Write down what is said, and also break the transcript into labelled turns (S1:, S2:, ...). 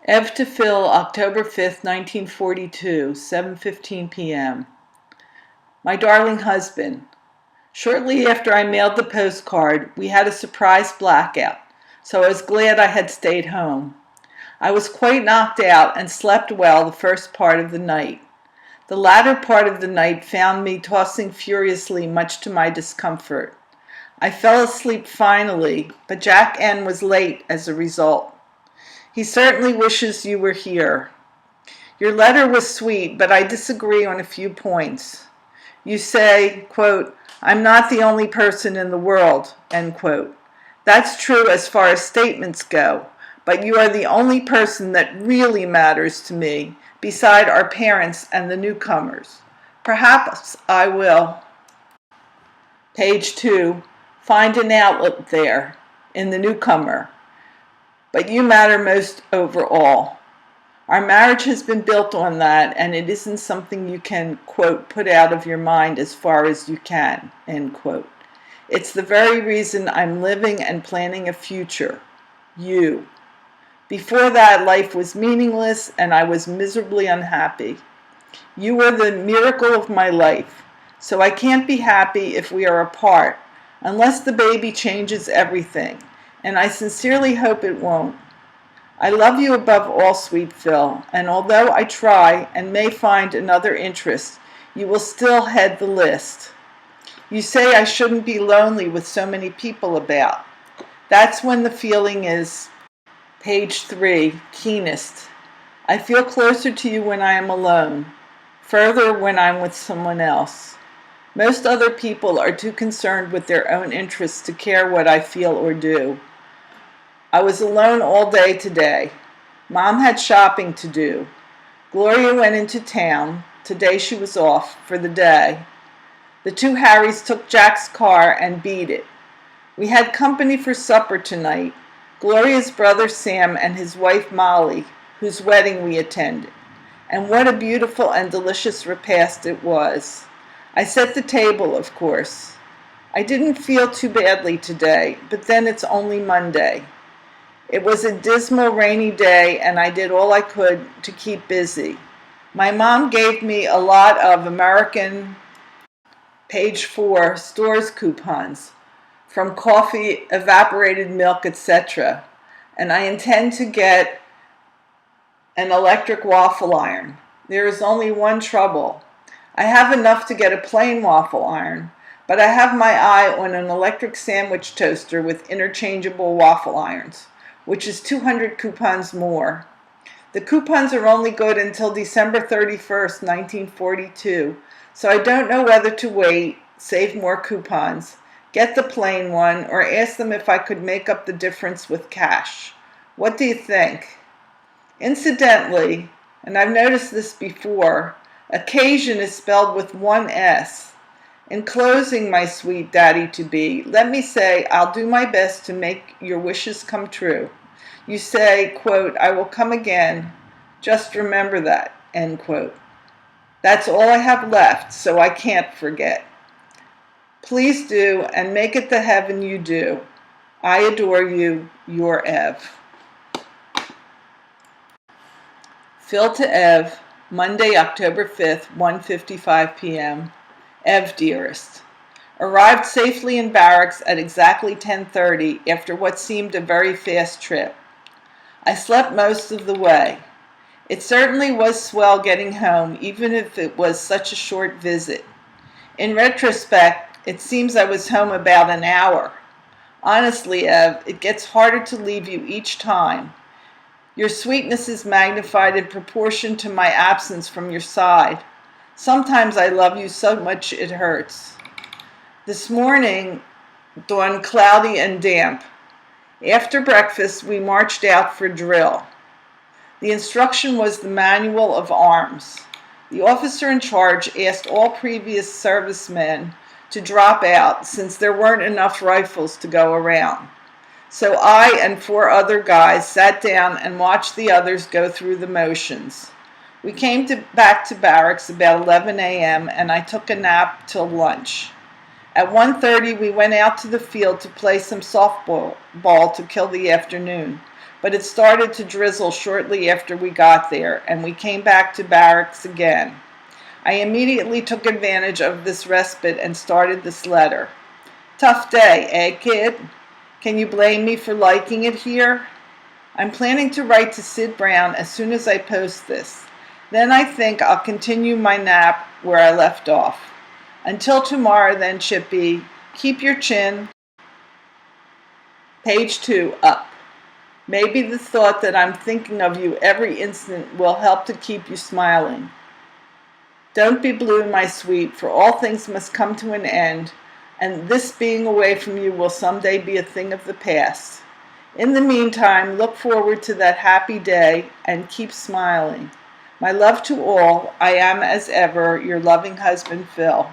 S1: Ev to Phil, October 5th, 1942, 7:15 p.m. My darling husband, shortly after I mailed the postcard, we had a surprise blackout, so I was glad I had stayed home. I was quite knocked out and slept well the first part of the night. The latter part of the night found me tossing furiously, much to my discomfort. I fell asleep finally, but Jack N. was late as a result. He certainly wishes you were here. Your letter was sweet, but I disagree on a few points. You say, quote, "I'm not the only person in the world," end quote. That's true as far as statements go, but you are the only person that really matters to me, beside our parents and the newcomers. Perhaps I will. Page 2. Find an outlet there, in the newcomer. But you matter most overall. Our marriage has been built on that, and it isn't something you can, quote, put out of your mind as far as you can, end quote. It's the very reason I'm living and planning a future. You. Before that, life was meaningless, and I was miserably unhappy. You were the miracle of my life, so I can't be happy if we are apart, unless the baby changes everything, and I sincerely hope it won't. I love you above all, sweet Phil, and although I try and may find another interest, you will still head the list. You say I shouldn't be lonely with so many people about. That's when the feeling is, page 3, keenest. I feel closer to you when I am alone, further when I'm with someone else. Most other people are too concerned with their own interests to care what I feel or do. I was alone all day today. Mom had shopping to do. Gloria went into town. Today she was off for the day. The two Harrys took Jack's car and beat it. We had company for supper tonight. Gloria's brother Sam and his wife Molly, whose wedding we attended. And what a beautiful and delicious repast it was. I set the table, of course. I didn't feel too badly today, but then it's only Monday. It was a dismal, rainy day, and I did all I could to keep busy. My mom gave me a lot of American, page 4, stores coupons, from coffee, evaporated milk, etc., and I intend to get an electric waffle iron. There is only one trouble. I have enough to get a plain waffle iron, but I have my eye on an electric sandwich toaster with interchangeable waffle irons, which is 200 coupons more. The coupons are only good until December 31st, 1942, so I don't know whether to wait, save more coupons, get the plain one, or ask them if I could make up the difference with cash. What do you think? Incidentally, and I've noticed this before, occasion is spelled with one S. In closing, my sweet daddy-to-be, let me say I'll do my best to make your wishes come true. You say, quote, I will come again. Just remember that, end quote. That's all I have left, so I can't forget. Please do, and make it the heaven you do. I adore you, your Ev. Phil to Ev, Monday, October 5th, 1:55 p.m. Ev, dearest. Arrived safely in barracks at exactly 10:30 after what seemed a very fast trip. I slept most of the way. It certainly was swell getting home, even if it was such a short visit. In retrospect, it seems I was home about an hour. Honestly, Ev, it gets harder to leave you each time. Your sweetness is magnified in proportion to my absence from your side. Sometimes I love you so much it hurts. This morning dawned cloudy and damp. After breakfast, we marched out for drill. The instruction was the manual of arms. The officer in charge asked all previous servicemen to drop out since there weren't enough rifles to go around. So I and 4 other guys sat down and watched the others go through the motions. We came back to barracks about 11 a.m. and I took a nap till lunch. At 1:30 we went out to the field to play some softball to kill the afternoon, but it started to drizzle shortly after we got there, and we came back to barracks again. I immediately took advantage of this respite and started this letter. Tough day, eh, kid? Can you blame me for liking it here? I'm planning to write to Sid Brown as soon as I post this. Then I think I'll continue my nap where I left off. Until tomorrow then, Chippy, keep your chin. Page 2, up. Maybe the thought that I'm thinking of you every instant will help to keep you smiling. Don't be blue, my sweet, for all things must come to an end, and this being away from you will someday be a thing of the past. In the meantime, look forward to that happy day and keep smiling. My love to all. I am, as ever, your loving husband, Phil.